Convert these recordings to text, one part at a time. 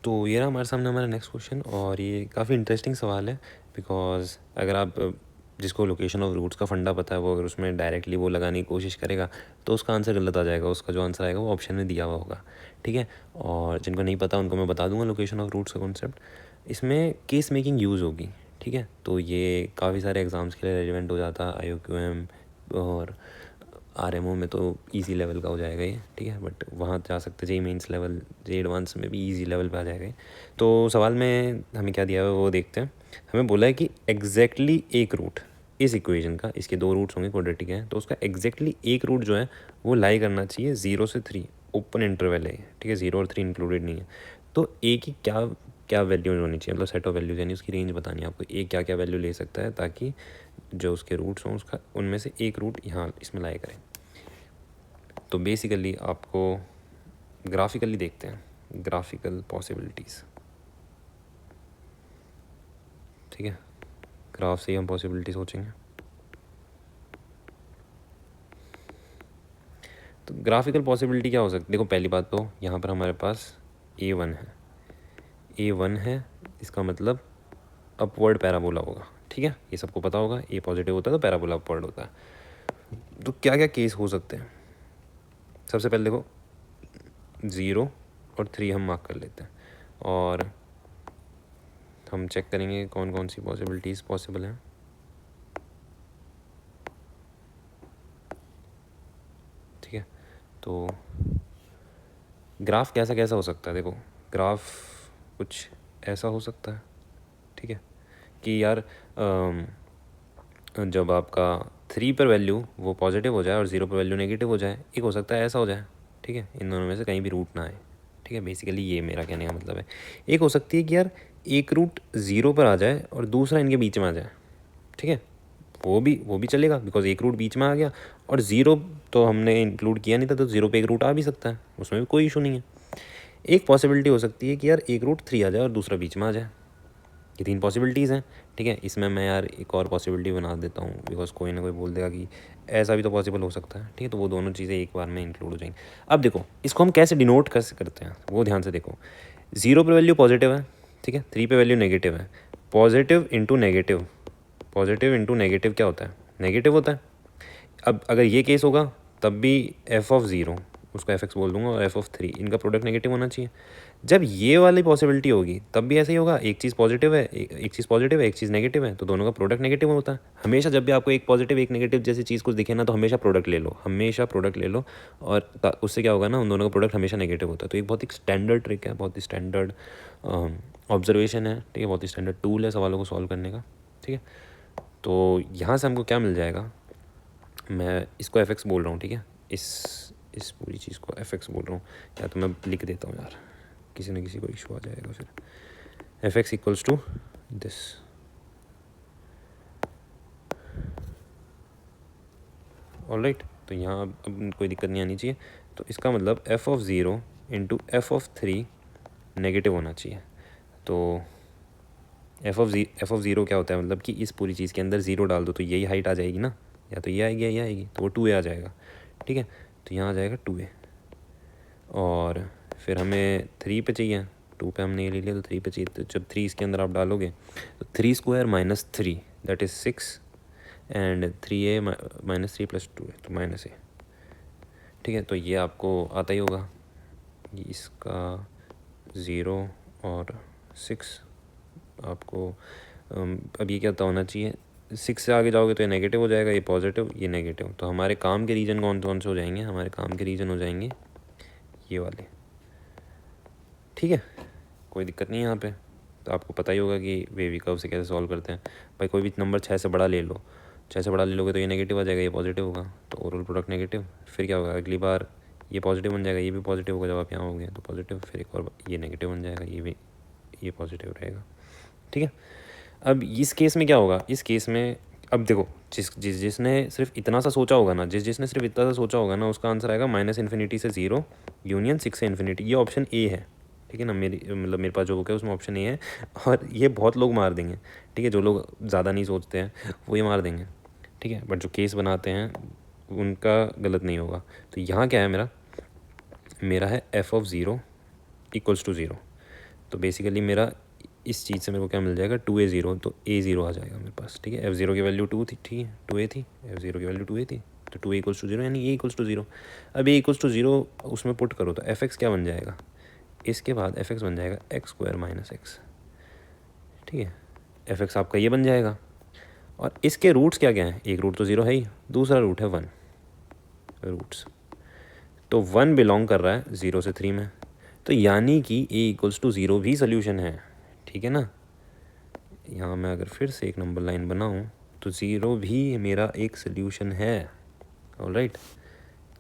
तो ये रहा हमारे सामने हमारा नेक्स्ट क्वेश्चन, और ये काफ़ी इंटरेस्टिंग सवाल है बिकॉज अगर आप जिसको लोकेशन ऑफ रूट्स का फंडा पता है वो अगर उसमें डायरेक्टली वो लगाने की कोशिश करेगा तो उसका आंसर गलत आ जाएगा। उसका जो आंसर आएगा वो ऑप्शन में दिया हुआ होगा, ठीक है। और जिनको नहीं पता उनको मैं बता दूंगा लोकेशन ऑफ रूट्स का कॉन्सेप्ट। इसमें केस मेकिंग यूज़ होगी, ठीक है। तो ये काफ़ी सारे एग्ज़ाम्स के लिए रेलिवेंट हो जाता है, IOQM और RMO में तो इजी लेवल का हो जाएगा ये, ठीक है। बट वहाँ जा सकते JEE mains level, JEE advance में भी इजी लेवल पे आ जाएगा ये। तो सवाल में हमें क्या दिया हुआ है वो देखते हैं। हमें बोला है कि एग्जैक्टली एक रूट इस इक्वेशन का, इसके दो रूट्स होंगे क्वाड्रेटिक हैं, तो उसका एग्जैक्टली एक रूट जो है वो लाई करना चाहिए 0 से 3, ओपन इंटरवल है, ठीक है। 0 और 3 इंक्लूडेड नहीं है। तो ए की क्या क्या वैल्यूज होनी चाहिए, मतलब सेट ऑफ वैल्यूज, यानी उसकी रेंज बतानी है आपको। ए क्या क्या वैल्यू ले सकता है ताकि जो उसके रूट्स हों उसका उनमें से एक रूट यहाँ इसमें लाई करें। तो बेसिकली आपको ग्राफिकली देखते हैं, ग्राफिकल पॉसिबिलिटीज़, ठीक है। ग्राफ से ही हम पॉसिबिलिटी सोचेंगे। तो ग्राफिकल पॉसिबिलिटी क्या हो सकती है? देखो पहली बात तो यहाँ पर हमारे पास A1 है, A1 है, इसका मतलब अपवर्ड पैराबोला होगा, ठीक है। ये सबको पता होगा, ए पॉजिटिव होता है तो पैराबोला अपवर्ड होता है। तो क्या क्या केस हो सकते हैं? सबसे पहले देखो 0 और 3 हम मार्क कर लेते हैं और हम चेक करेंगे कौन कौन सी पॉसिबिलिटीज़ पॉसिबल हैं। ठीक है, तो ग्राफ कैसा कैसा हो सकता है? देखो ग्राफ कुछ ऐसा हो सकता है, ठीक है, कि यार जब आपका 3 पर वैल्यू वो पॉजिटिव हो जाए और 0 पर वैल्यू नेगेटिव हो जाए। एक हो सकता है ऐसा हो जाए, ठीक है, इन दोनों में से कहीं भी रूट ना आए, ठीक है। बेसिकली ये मेरा कहने का मतलब है। एक हो सकती है कि यार एक रूट 0 पर आ जाए और दूसरा इनके बीच में आ जाए, ठीक है, वो भी चलेगा बिकॉज एक रूट बीच में आ गया और 0 तो हमने इंक्लूड किया नहीं था, तो 0 पे एक रूट आ भी सकता है, उसमें भी कोई इशू नहीं है। एक पॉसिबिलिटी हो सकती है कि यार एक रूट 3 आ जाए और दूसरा बीच में आ जाए। ये 3 पॉसिबिलिटीज़ हैं, ठीक है। इसमें मैं यार एक और पॉसिबिलिटी बना देता हूँ बिकॉज कोई ना कोई बोल देगा कि ऐसा भी तो पॉसिबल हो सकता है, ठीक है। तो वो दोनों चीज़ें एक बार में इंक्लूड हो जाएंगी। अब देखो इसको हम कैसे डिनोट कैसे करते हैं वो ध्यान से देखो। 0 पे वैल्यू पॉजिटिव है, ठीक है, 3 पे वैल्यू नेगेटिव है। Positive into negative, positive into negative क्या होता है? नेगेटिव होता है। अब अगर ये केस होगा तब भी f(0), उसको f(x) बोल दूंगा, और f(3), इनका प्रोडक्ट नेगेटिव होना चाहिए। जब ये वाली पॉसिबिलिटी होगी तब भी ऐसे ही होगा, एक चीज़ पॉजिटिव है, एक चीज़ पॉजिटिव है, एक चीज़ नेगेटिव है, तो दोनों का प्रोडक्ट नेगेटिव होता है। हमेशा जब भी आपको एक पॉजिटिव एक नेगेटिव जैसी चीज़ कुछ दिखे ना, तो हमेशा प्रोडक्ट ले लो, हमेशा प्रोडक्ट ले लो, और उससे क्या होगा ना, उन दोनों का प्रोडक्ट हमेशा नेगेटिव होता है। तो एक बहुत ही स्टैंडर्ड ट्रिक है, बहुत ही स्टैंडर्ड ऑब्जर्वेशन है, ठीक है, बहुत ही स्टैंडर्ड टूल है सवालों को सॉल्व करने का, ठीक है। तो यहाँ से हमको क्या मिल जाएगा? मैं इसको f(x) बोल रहा हूँ, ठीक है, इस पूरी चीज़ को f(x) बोल रहा हूँ, या तो मैं लिख देता हूँ यार, किसी न किसी को इशू आ जाएगा फिर। f(x) equals to this, alright. तो यहाँ अब कोई दिक्कत नहीं आनी चाहिए। तो इसका मतलब f(0) इंटू f(3) नेगेटिव होना चाहिए। तो f(0) क्या होता है? मतलब कि इस पूरी चीज़ के अंदर 0 डाल दो तो यही हाइट आ जाएगी ना, या तो ये आएगी या ये आएगी, तो वो 2a आ जाएगा, ठीक है। तो यहाँ आ जाएगा 2a, और फिर हमें 3 पे चाहिए, 2 पे हमने ये ले लिया तो 3 पे चाहिए। तो जब 3 इसके अंदर आप डालोगे तो 3² minus 3 that is 6, and 3a minus 3 plus 2 है तो -a, ठीक है। तो ये आपको आता ही होगा, इसका 0 और 6 आपको अब ये क्या होना चाहिए? 6 से आगे जाओगे तो ये नेगेटिव हो जाएगा, ये पॉजिटिव, ये नेगेटिव। तो हमारे काम के रीजन कौन कौन से हो जाएंगे? हमारे काम के रीजन हो जाएंगे ये वाले, ठीक है, कोई दिक्कत नहीं है यहाँ पे। तो आपको पता ही होगा कि वेवी कर्व से कैसे सॉल्व करते हैं। भाई कोई भी नंबर 6 से बड़ा ले लो, 6 से बड़ा ले लोगे तो ये नेगेटिव आ जाएगा, ये पॉजिटिव होगा, तो ओवरऑल प्रोडक्ट नेगेटिव। फिर क्या होगा? अगली बार ये पॉजिटिव बन जाएगा, ये भी पॉजिटिव होगा, जब आप यहाँ हो गए तो पॉजिटिव, फिर एक और ये नेगेटिव बन जाएगा, ये भी, ये पॉजिटिव रहेगा, ठीक है। अब इस केस में क्या होगा? इस केस में अब देखो जिसने सिर्फ इतना सा सोचा होगा ना, जिसने सिर्फ इतना सा सोचा होगा ना, उसका आंसर आएगा -∞ से 0 यूनियन 6 से इन्फिनिटी। ये ऑप्शन ए है, ठीक है ना। मेरे पास जो बुक है उसमें ऑप्शन ए है, और ये बहुत लोग मार देंगे, ठीक है, जो लोग ज़्यादा नहीं सोचते हैं वो ये मार देंगे, ठीक है। बट जो केस बनाते हैं उनका गलत नहीं होगा। तो यहाँ क्या है मेरा है f(0) इक्वल्स टू 0। तो बेसिकली मेरा इस चीज़ से मेरे को क्या मिल जाएगा 2a0, तो a0 आ जाएगा मेरे पास, ठीक है। f0 की वैल्यू 2 थी, ठीक है, 2a थी, f0 की वैल्यू 2a थी, तो 2a इक्वल्स टू 0 यानी a इक्वल्स टू 0। अब a इक्वल्स टू 0 उसमें पुट करो तो fx क्या बन जाएगा, इसके बाद fx बन जाएगा x स्क्वायर माइनस x, ठीक है। fx आपका ये बन जाएगा, और इसके रूट्स क्या क्या हैं, एक रूट तो 0 है ही, दूसरा रूट है 1 रूट्स, तो 1 बिलोंग कर रहा है 0 से 3 में, तो यानी कि a इक्वल्स टू 0 भी सोल्यूशन है, ठीक है ना। यहाँ मैं अगर फिर से एक नंबर लाइन बनाऊँ तो 0 भी मेरा एक सोल्यूशन है, ऑलराइट।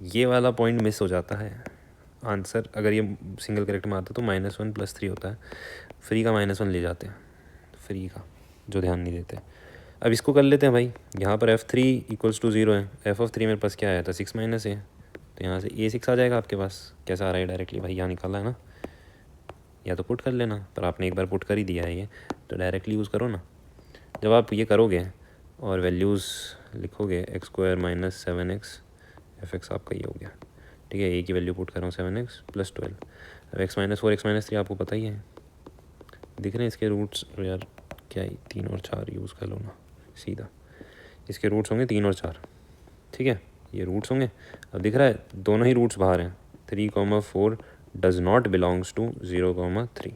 ये वाला पॉइंट मिस हो जाता है आंसर, अगर ये सिंगल करेक्ट में आता तो -1 + 3 होता है, फ्री का -1 ले जाते हैं, फ्री का जो ध्यान नहीं देते। अब इसको कर लेते हैं भाई, यहाँ पर f3 इक्वल्स टू 0 है, f(3) मेरे पास क्या आया था 6 - a, तो यहाँ से a6 आ जाएगा आपके पास। कैसा आ रहा है डायरेक्टली भाई, यहाँ निकाला है ना, या तो पुट कर लेना, पर आपने एक बार पुट कर ही दिया है ये, तो डायरेक्टली यूज़ करो ना। जब आप ये करोगे और वैल्यूज़ लिखोगे x square minus 7x, fx आपका ये हो गया, ठीक है। a की वैल्यू पुट कर रहा हूँ 7x + 12, अब x - 4 x - 3 आपको पता ही है, दिख रहे हैं इसके रूट्स यार, क्या ही 3 और 4 यूज़ कर लो ना सीधा, इसके रूट्स होंगे 3 और 4, ठीक है, ये रूट्स होंगे। अब दिख रहा है दोनों ही रूट्स बाहर हैं, 3, 4 does not belongs to 0, 3,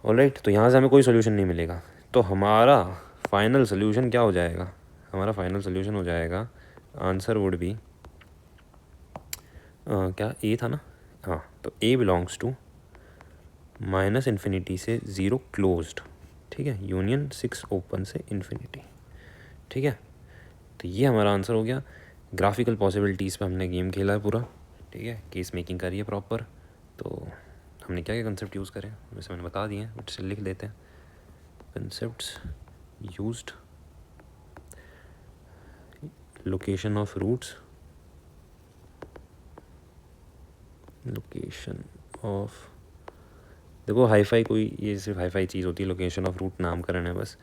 alright. तो यहाँ से हमें कोई सोल्यूशन नहीं मिलेगा, तो हमारा फाइनल सोल्यूशन क्या हो जाएगा, हमारा फाइनल सोल्यूशन हो जाएगा, आंसर वुड भी क्या ए था ना, हाँ, तो ए बिलोंग्स टू -∞ से 0 क्लोज्ड, ठीक है, यूनियन 6 ओपन से इन्फिनिटी, ठीक है। तो ये हमारा आंसर हो गया। ग्राफिकल पॉसिबिलिटीज़ पे हमने गेम खेला है पूरा, ठीक है, केस मेकिंग करी है प्रॉपर। तो हमने क्या क्या कंसेप्ट यूज़ करे वैसे मैंने बता दिए हैं, बट से लिख देते हैं concepts used, location of roots, location of, देखो हाईफाई कोई ये सिर्फ हाईफाई चीज़ होती है, लोकेशन ऑफ रूट नामकरण है बस।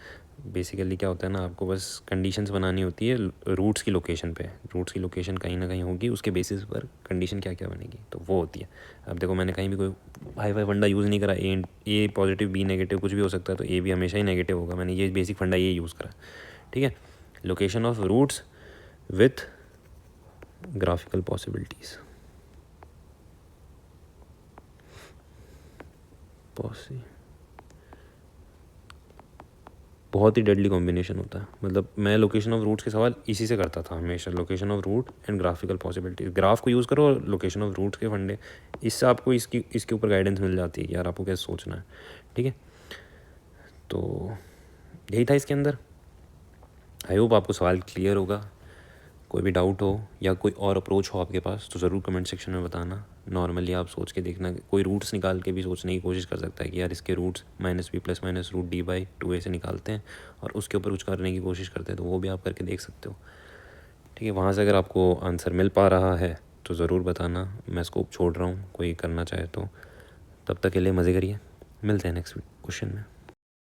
बेसिकली क्या होता है ना, आपको बस कंडीशंस बनानी होती है रूट्स की लोकेशन पे, रूट्स की लोकेशन कहीं ना कहीं होगी, उसके बेसिस पर कंडीशन क्या क्या बनेगी, तो वो होती है। अब देखो मैंने कहीं भी कोई हाईफाई फंडा यूज़ नहीं करा, ए पॉजिटिव बी नेगेटिव कुछ भी हो सकता है, तो ए भी हमेशा ही नेगेटिव होगा, मैंने ये बेसिक फंडा ये यूज़ करा, ठीक है। Location of roots with graphical possibilities, बहुत ही डेडली कॉम्बिनेशन होता है। मतलब मैं लोकेशन ऑफ रूट्स के सवाल इसी से करता था हमेशा, location of root and graphical possibilities, graph को यूज़ करो और लोकेशन ऑफ रूट्स के फंडे, इससे आपको इसके ऊपर गाइडेंस मिल जाती है कि यार आपको कैसे सोचना है, ठीक है। तो यही था इसके अंदर। आई होप आपको सवाल क्लियर होगा। कोई भी डाउट हो या कोई और अप्रोच हो आपके पास तो ज़रूर कमेंट सेक्शन में बताना। नॉर्मली आप सोच के देखना, कोई रूट्स निकाल के भी सोचने की कोशिश कर सकता है कि यार इसके रूट्स -b + -√d/2a से निकालते हैं और उसके ऊपर कुछ करने की कोशिश करते हैं, तो वो भी आप करके देख सकते हो, ठीक है। वहाँ से अगर आपको आंसर मिल पा रहा है तो ज़रूर बताना, मैं स्कोप छोड़ रहा हूँ, कोई करना चाहे तो। तब तक के लिए मज़े करिए, मिलते हैं नेक्स्ट क्वेश्चन में।